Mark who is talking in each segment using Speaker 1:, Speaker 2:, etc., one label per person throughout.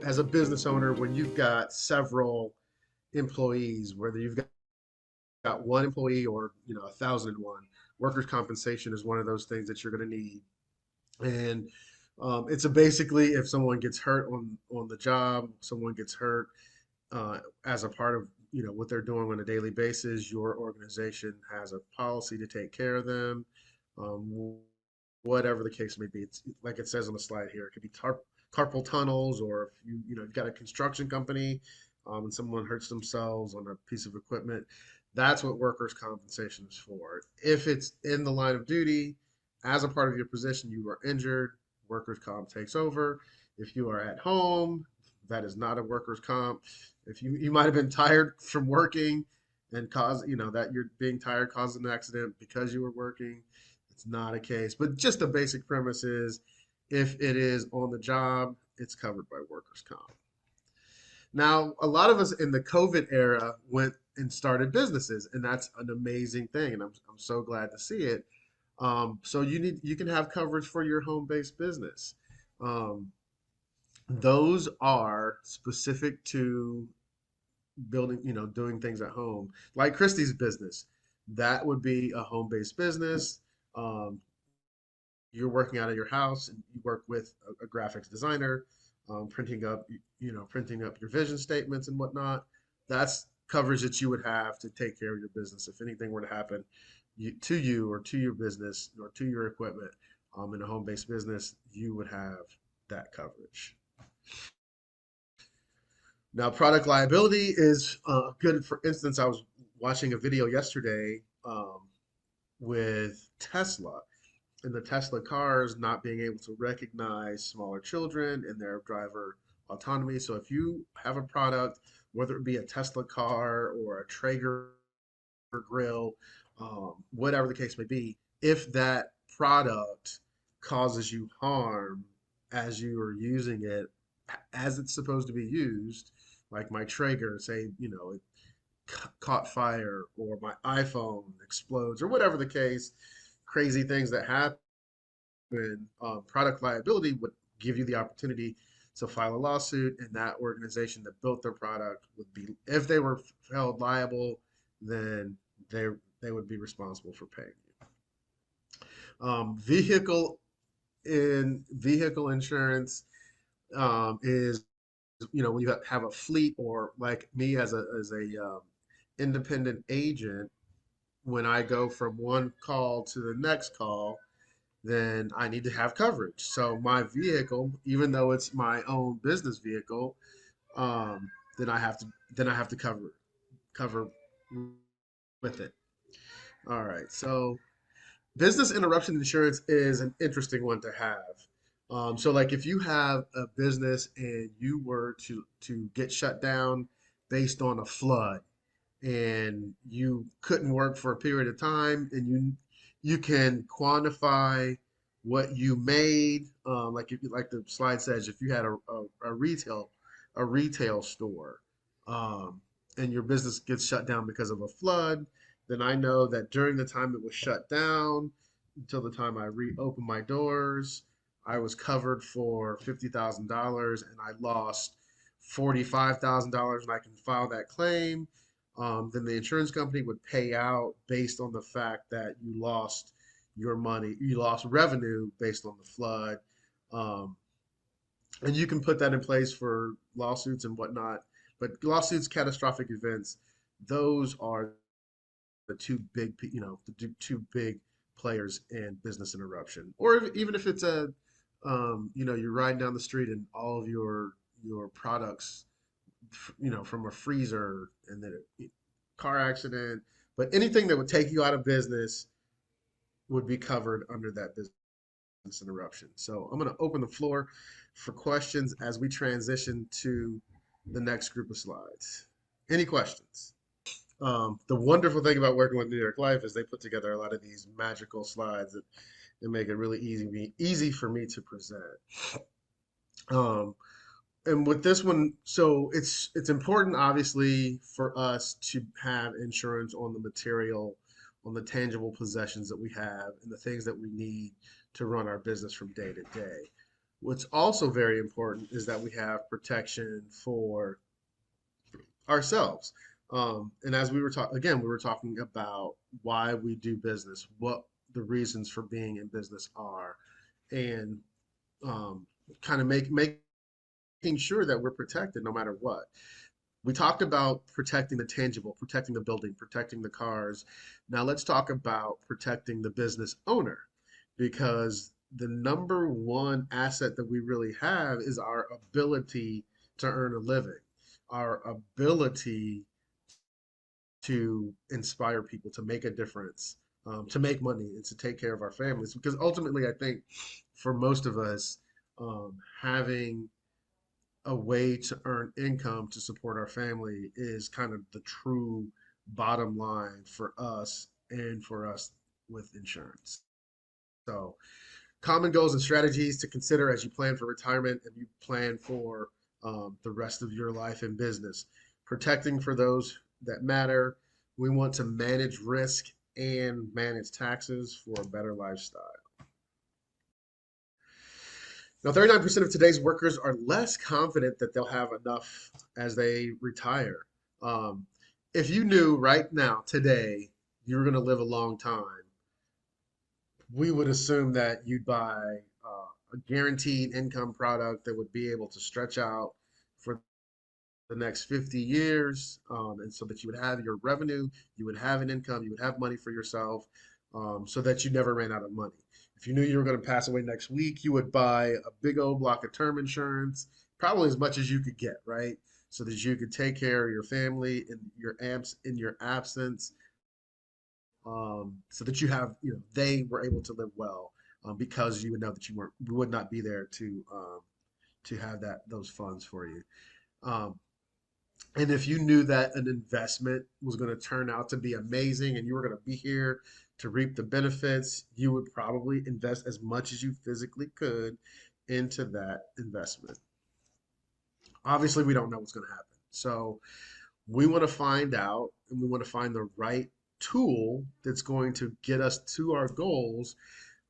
Speaker 1: as a business owner, when you've got several employees, whether you've got one employee or 1,001, workers' compensation is one of those things that you're going to need. And it's a basically if someone gets hurt on the job, someone gets hurt as a part of what they're doing on a daily basis, your organization has a policy to take care of them. Um, Whatever the case may be, it's like it says on the slide here. It could be carpal tunnels, or if you've got a construction company and someone hurts themselves on a piece of equipment. That's what workers' compensation is for. If it's in the line of duty, as a part of your position, you are injured, workers' comp takes over. If you are at home, that is not a workers' comp. If you might have been tired from working and cause that you're being tired caused an accident because you were working, it's not a case. But just the basic premise is if it is on the job, it's covered by workers' comp. Now, a lot of us in the COVID era went and started businesses, and that's an amazing thing, and I'm so glad to see it. So you can have coverage for your home-based business. Um, those are specific to building, doing things at home, like Christie's business. That would be a home-based business. Um, you're working out of your house and you work with a graphics designer, printing up your vision statements and whatnot. That's coverage that you would have to take care of your business if anything were to happen to you or to your business or to your equipment. In a home-based business, you would have that coverage. Now, product liability is good. For instance, I was watching a video yesterday with Tesla and the Tesla cars not being able to recognize smaller children in their driver autonomy. So if you have a product, whether it be a Tesla car or a Traeger grill, whatever the case may be, if that product causes you harm as you are using it, as it's supposed to be used, like my Traeger, say, it caught fire or my iPhone explodes or whatever the case, crazy things that happen, product liability would give you the opportunity to file a lawsuit, and that organization that built their product would be, if they were held liable, then they they would be responsible for paying you. Vehicle insurance is when you have a fleet, or like me as a independent agent, when I go from one call to the next call, then I need to have coverage. So my vehicle, even though it's my own business vehicle, then I have to cover with it. All right. So business interruption insurance is an interesting one to have. So like if you have a business and you were to get shut down based on a flood, and you couldn't work for a period of time, and you can quantify what you made, like if you, like the slide says, if you had a retail store, um, and your business gets shut down because of a flood, then I know that during the time it was shut down until the time I reopened my doors, I was covered for $50,000, and I lost $45,000, and I can file that claim. Then the insurance company would pay out based on the fact that you lost your money, you lost revenue based on the flood. Um, and you can put that in place for lawsuits and whatnot. But lawsuits, catastrophic events, those are the two big, the two big players in business interruption. Or even if it's you're riding down the street and all of your products, from a freezer, and then a car accident, but anything that would take you out of business would be covered under that business interruption. So I'm going to open the floor for questions as we transition to the next group of slides. Any questions? The wonderful thing about working with New York Life is they put together a lot of these magical slides that make it really easy for me to present. Um, and with this one, so it's important, obviously, for us to have insurance on the material, on the tangible possessions that we have, and the things that we need to run our business from day to day. What's also very important is that we have protection for ourselves. And as we were talking, again, we were talking about why we do business, what the reasons for being in business are, and um, kind of making sure that we're protected no matter what. We talked about protecting the tangible, protecting the building, protecting the cars. Now let's talk about protecting the business owner, because the number one asset that we really have is our ability to earn a living, our ability to inspire people, to make a difference, to make money, and to take care of our families. Because ultimately, I think for most of us, having a way to earn income to support our family is kind of the true bottom line for us and for us with insurance. So, common goals and strategies to consider as you plan for retirement and you plan for the rest of your life in business. Protecting for those that matter. We want to manage risk and manage taxes for a better lifestyle. Now, 39% of today's workers are less confident that they'll have enough as they retire. Um, if you knew right now, today, you were going to live a long time, we would assume that you'd buy a guaranteed income product that would be able to stretch out for the next 50 years. And so that you would have your revenue, you would have an income, you would have money for yourself, so that you never ran out of money. If you knew you were going to pass away next week, you would buy a big old block of term insurance, probably as much as you could get, right? So that you could take care of your family in your absence, so that you have, they were able to live well, because you would know that you would not be there to have those funds for you. Um, and if you knew that an investment was going to turn out to be amazing and you were going to be here to reap the benefits, you would probably invest as much as you physically could into that investment. Obviously, we don't know what's going to happen. So we want to find out, and we want to find the right tool that's going to get us to our goals.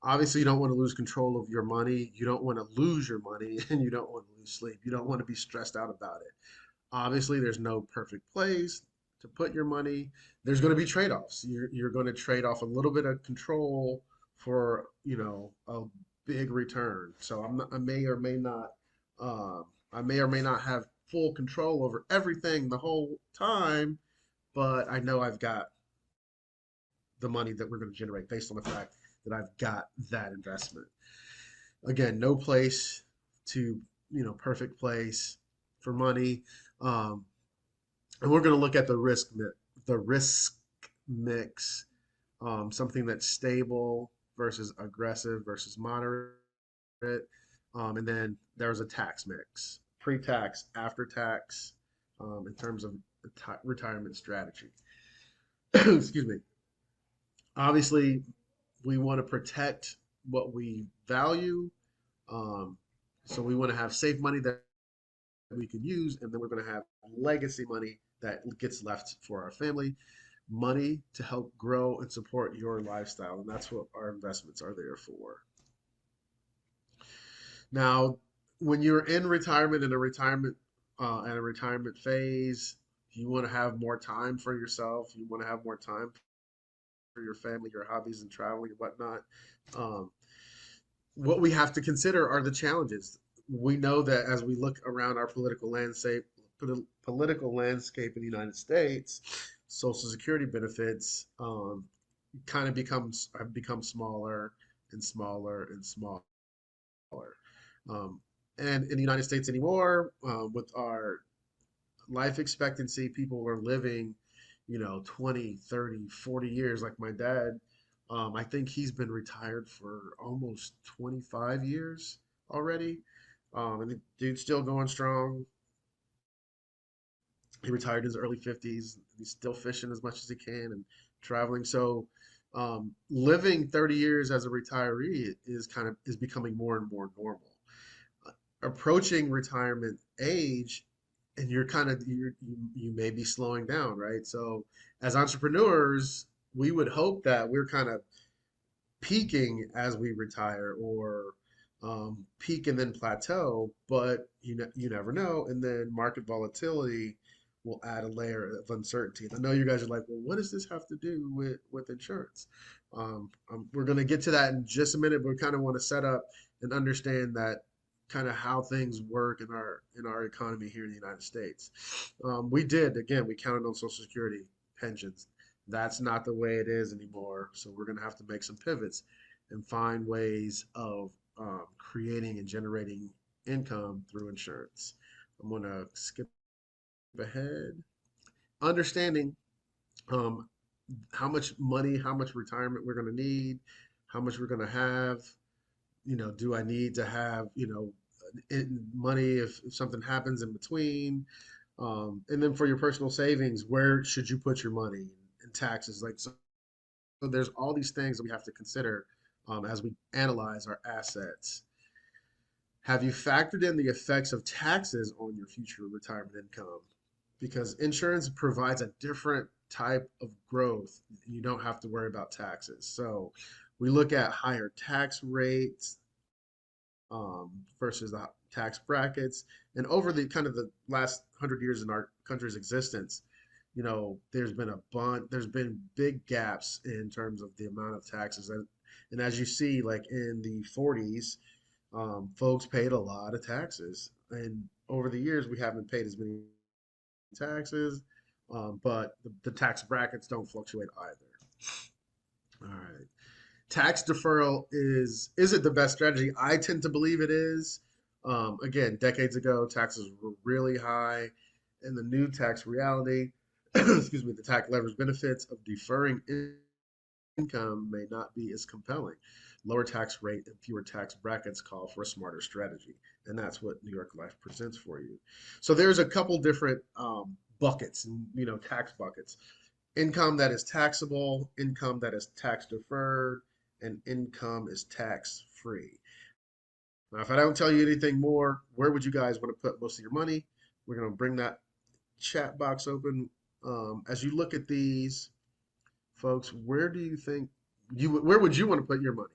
Speaker 1: Obviously, you don't want to lose control of your money. You don't want to lose your money, and you don't want to lose sleep. You don't want to be stressed out about it. Obviously, there's no perfect place to put your money. There's going to be trade-offs. You're going to trade off a little bit of control for, a big return. So I may or may not, I may or may not have full control over everything the whole time, but I know I've got the money that we're going to generate based on the fact that I've got that investment. Again, no place to, perfect place for money. Um, and we're going to look at the risk mix, something that's stable versus aggressive versus moderate, and then there's a tax mix, pre-tax, after tax, in terms of retirement strategy. Excuse me. Obviously, we want to protect what we value. Um, so we want to have safe money that we can use, and then we're going to have legacy money that gets left for our family, money to help grow and support your lifestyle, and that's what our investments are there for. Now, when you're in retirement, in a retirement phase, you want to have more time for yourself. You want to have more time for your family, your hobbies, and traveling and whatnot. Um, what we have to consider are the challenges. We know that as we look around our political landscape in the United States, Social Security benefits, kind of have become smaller and smaller and smaller. Um, and in the United States anymore, with our life expectancy, people are living, 20, 30, 40 years. Like my dad, I think he's been retired for almost 25 years already. And the dude's still going strong. He retired in his early 50s. He's still fishing as much as he can and traveling. So, living 30 years as a retiree is becoming more and more normal. Approaching retirement age, and you may be slowing down, right? So as entrepreneurs, we would hope that we're kind of peaking as we retire, or peak and then plateau, but you never know. And then market volatility will add a layer of uncertainty. And I know you guys are like, well, what does this have to do with insurance? We're going to get to that in just a minute, but we kind of want to set up and understand that kind of how things work in our economy here in the United States. We did again, we counted on Social Security, pensions. That's not the way it is anymore. So we're going to have to make some pivots and find ways of creating and generating income through insurance. I'm going to skip ahead. Understanding um, how much money, how much retirement we're going to need, how much we're going to have. Do I need to have, money if something happens in between? And then for your personal savings, where should you put your money and taxes? Like, so there's all these things that we have to consider as we analyze our assets. Have you factored in the effects of taxes on your future retirement income? Because insurance provides a different type of growth. You don't have to worry about taxes. So we look at higher tax rates versus the tax brackets. And over the kind of the last 100 years in our country's existence, there's been big gaps in terms of the amount of taxes. And as you see, like in the 40s, folks paid a lot of taxes. And over the years, we haven't paid as many taxes, but the tax brackets don't fluctuate either. All right. Tax deferral is it the best strategy? I tend to believe it is. Again, decades ago, taxes were really high. In the new tax reality, excuse me, the tax leverage benefits of deferring income may not be as compelling. Lower tax rate and fewer tax brackets call for a smarter strategy. And that's what New York Life presents for you. So there's a couple different buckets, tax buckets. Income that is taxable, income that is tax deferred, and income is tax free. Now, if I don't tell you anything more, where would you guys want to put most of your money? We're going to bring that chat box open. As you look at these, folks, where would you want to put your money?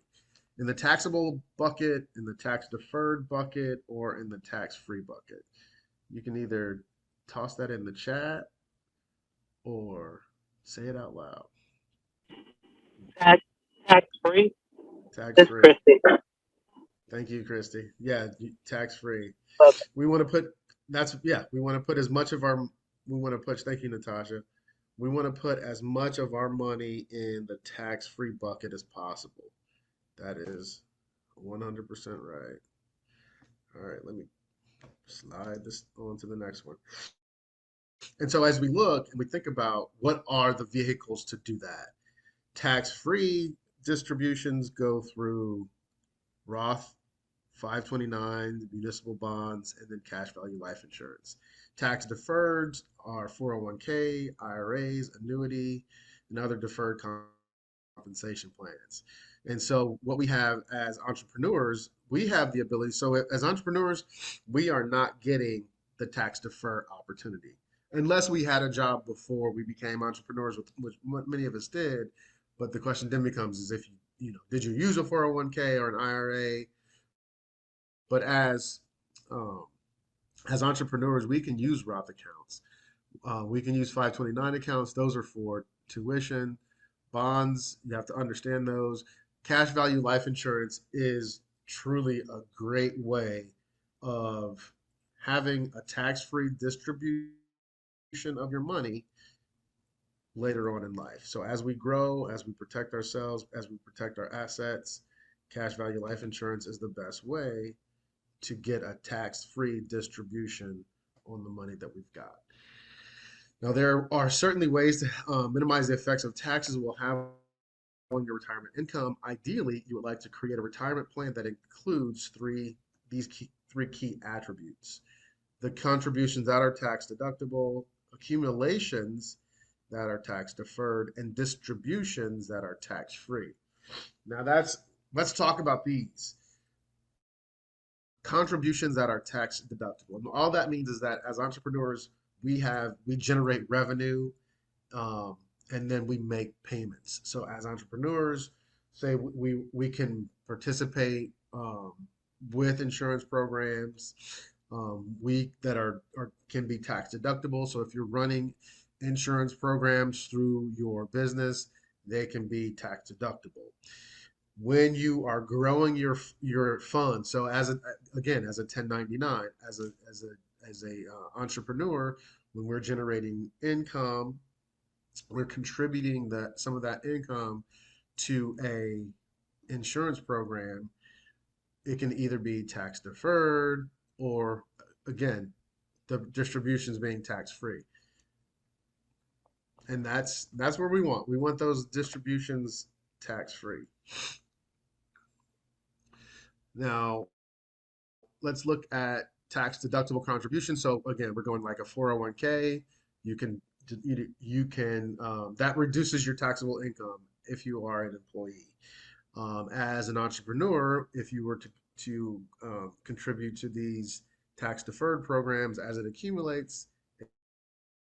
Speaker 1: In the taxable bucket, in the tax deferred bucket, or in the tax free bucket? You can either toss that in the chat or say it out loud.
Speaker 2: Tax tax free.
Speaker 1: Tax
Speaker 2: This
Speaker 1: free.
Speaker 2: Christy.
Speaker 1: Thank you, Christy. Yeah, tax free.
Speaker 2: Okay.
Speaker 1: We want to put we want to put as much of our we want to put thank you, Natasha. We want to put as much of our money in the tax free bucket as possible. That is 100% right. All right, let me slide this on to the next one. And so as we look and we think about what are the vehicles to do that, tax free distributions go through Roth 529, municipal bonds, and then cash value life insurance. Tax deferred are 401k, IRAs, annuity, and other deferred compensation plans. And so, what we have as entrepreneurs, we have the ability. So, as entrepreneurs, we are not getting the tax defer opportunity unless we had a job before we became entrepreneurs, which many of us did. But the question then becomes: is if did you use a 401k or an IRA? But um, as entrepreneurs, we can use Roth accounts. We can use 529 accounts. Those are for tuition. Bonds, you have to understand those. Cash value life insurance is truly a great way of having a tax-free distribution of your money later on in life. So as we grow, as we protect ourselves, as we protect our assets, cash value life insurance is the best way to get a tax-free distribution on the money that we've got. Now, there are certainly ways to minimize the effects of taxes will have on your retirement income. Ideally, you would like to create a retirement plan that includes three key attributes: the contributions that are tax deductible, accumulations that are tax deferred, and distributions that are tax free. Now, let's talk about these contributions that are tax deductible. And all that means is that as entrepreneurs, we generate revenue, and then we make payments. So as entrepreneurs, say we can participate. with insurance programs, we that are can be tax deductible. So if you're running insurance programs through your business, they can be tax deductible. When you are growing your fund, so again as a 1099, as a entrepreneur, when we're generating income, we're contributing that some of that income to a insurance program. It can either be tax deferred or, again, the distributions being tax free. And that's where we want. We want those distributions tax free. Now, let's look at tax deductible contributions. So again, we're going like a 401k. You can that reduces your taxable income if you are an employee. As an entrepreneur, if you were to contribute to these tax deferred programs, as it accumulates,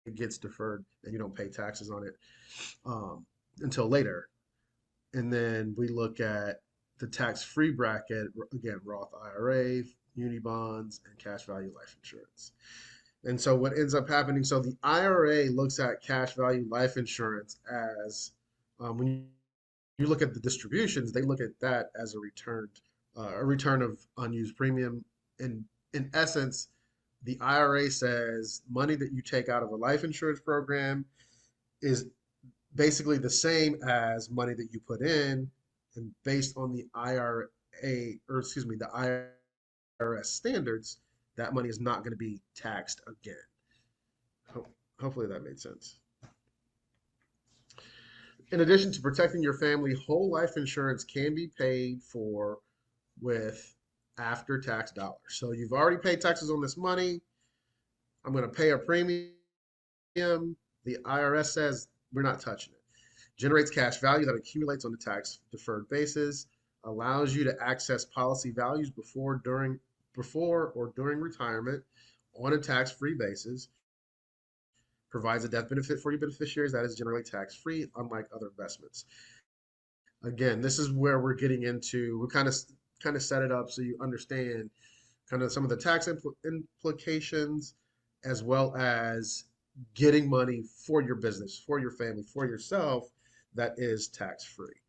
Speaker 1: it gets deferred and you don't pay taxes on it until later. And then we look at the tax free bracket, again, Roth IRA, muni bonds, and cash value life insurance. And so what ends up happening, so the IRA looks at cash value life insurance as, when you look at the distributions, they look at that as a return of unused premium. In essence, the IRA says money that you take out of a life insurance program is basically the same as money that you put in, and based on the IRA, or excuse me, the IRS standards, that money is not going to be taxed again. Hopefully that made sense. In addition to protecting your family, whole life insurance can be paid for with after tax dollars. So you've already paid taxes on this money. I'm going to pay a premium. The IRS says we're not touching it. Generates cash value that accumulates on a tax deferred basis, allows you to access policy values before or during retirement on a tax free basis, provides a death benefit for your beneficiaries that is generally tax free, unlike other investments. Again, this is where we're getting into, we kind of set it up so you understand kind of some of the tax implications, as well as getting money for your business, for your family, for yourself, that is tax free.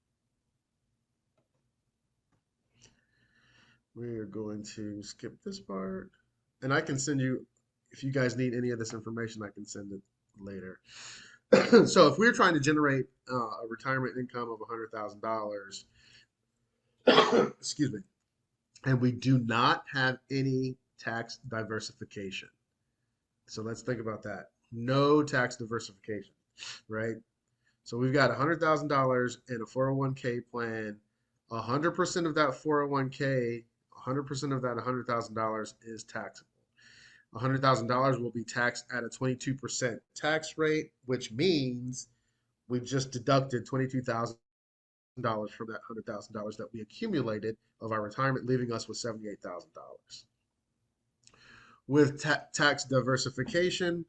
Speaker 1: We're going to skip this part. And I can send you, if you guys need any of this information, I can send it later. So if we're trying to generate a retirement income of $100,000, excuse me, and we do not have any tax diversification. So let's think about that. No tax diversification, right? So we've got $100,000 in a 401k plan. 100% of that 401k, 100% of that $100,000 is taxable. $100,000 will be taxed at a 22% tax rate, which means we've just deducted $22,000 from that $100,000 that we accumulated of our retirement, leaving us with $78,000. With tax diversification,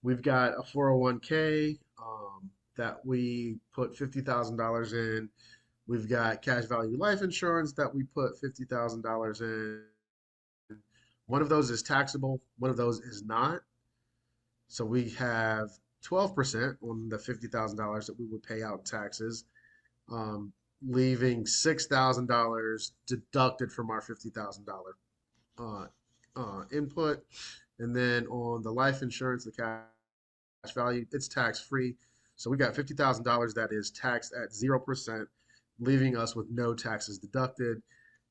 Speaker 1: we've got a 401k that we put $50,000 in. We've got cash value life insurance that we put $50,000 in. One of those is taxable, one of those is not. So we have 12% on the $50,000 that we would pay out in taxes, leaving $6,000 deducted from our $50,000 input. And then on the life insurance, the cash value, it's tax free. So we got $50,000 that is taxed at 0%, leaving us with no taxes deducted.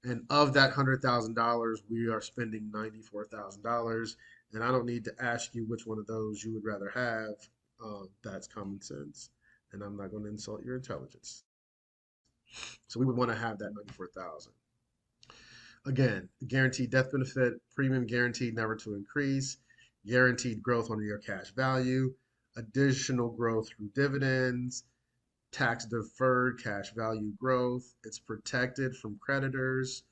Speaker 1: And of that $100,000, we are spending $94,000. And I don't need to ask you which one of those you would rather have. That's common sense. And I'm not going to insult your intelligence. So we would want to have that 94,000. Again, guaranteed death benefit, premium guaranteed never to increase, guaranteed growth on your cash value, additional growth through dividends, tax deferred cash value growth. It's protected from creditors.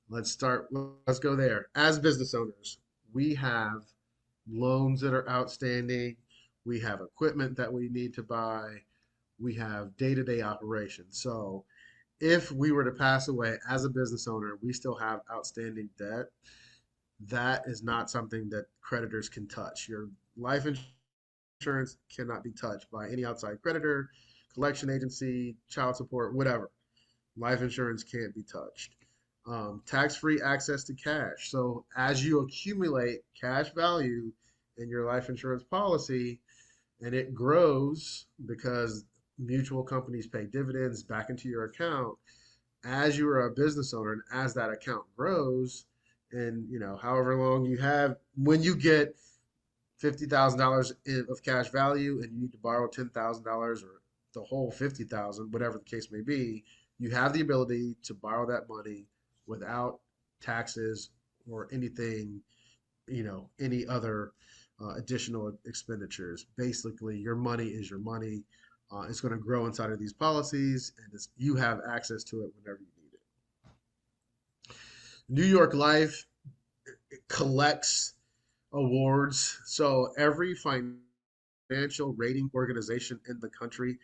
Speaker 1: Let's go there. As business owners, we have loans that are outstanding. We have equipment that we need to buy. We have day-to-day operations. So if we were to pass away as a business owner, we still have outstanding debt. That is not something that creditors can touch. Your life insurance cannot be touched by any outside creditor, collection agency, child support, whatever. Life insurance can't be touched. Tax-free access to cash. So as you accumulate cash value in your life insurance policy and it grows because mutual companies pay dividends back into your account, as you are a business owner and as that account grows, and however long you have, when you get $50,000 of cash value and you need to borrow $10,000 or the whole 50,000, whatever the case may be, you have the ability to borrow that money without taxes or anything, any other additional expenditures. Basically, your money is your money. It's going to grow inside of these policies, and you have access to it whenever you need it. New York Life collects awards. So every financial rating organization in the country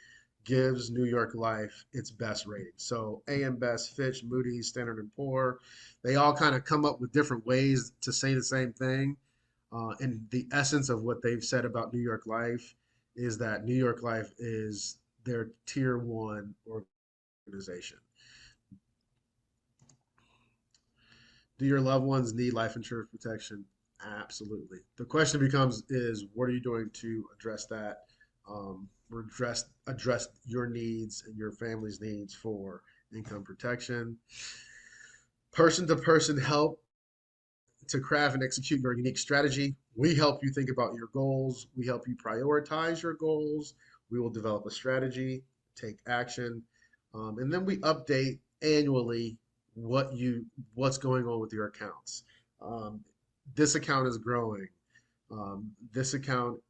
Speaker 1: gives New York Life its best rating. So AM Best, Fitch, Moody's, Standard and Poor, they all kind of come up with different ways to say the same thing. And the essence of what they've said about New York Life is that New York Life is their tier one organization. Do your loved ones need life insurance protection? Absolutely. The question becomes is what are you doing to address that? Or address your needs and your family's needs for income protection. Person to person help to craft and execute your unique strategy. We help you think about your goals. We help you prioritize your goals. We will develop a strategy, take action, and then we update annually what's going on with your accounts. Um, this account is growing. This account,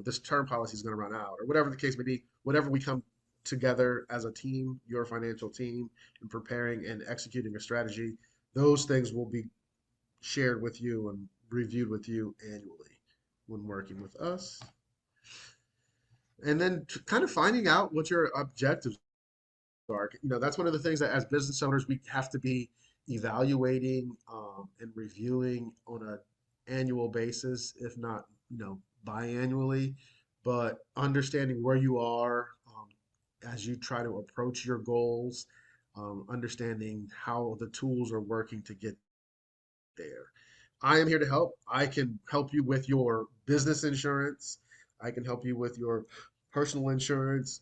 Speaker 1: this term policy is going to run out, or whatever the case may be. Whatever we come together as a team, your financial team, in preparing and executing a strategy, those things will be shared with you and reviewed with you annually when working with us. And then kind of finding out what your objectives are. That's one of the things that as business owners we have to be evaluating and reviewing on an annual basis, if not, biannually, but understanding where you are as you try to approach your goals, understanding how the tools are working to get there. I am here to help. I can help you with your business insurance. I can help you with your personal insurance,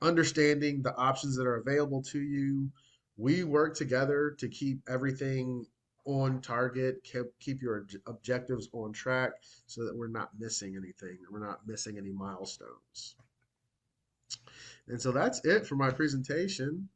Speaker 1: understanding the options that are available to you. We work together to keep everything on target, keep your objectives on track so that we're not missing anything, we're not missing any milestones. And so that's it for my presentation.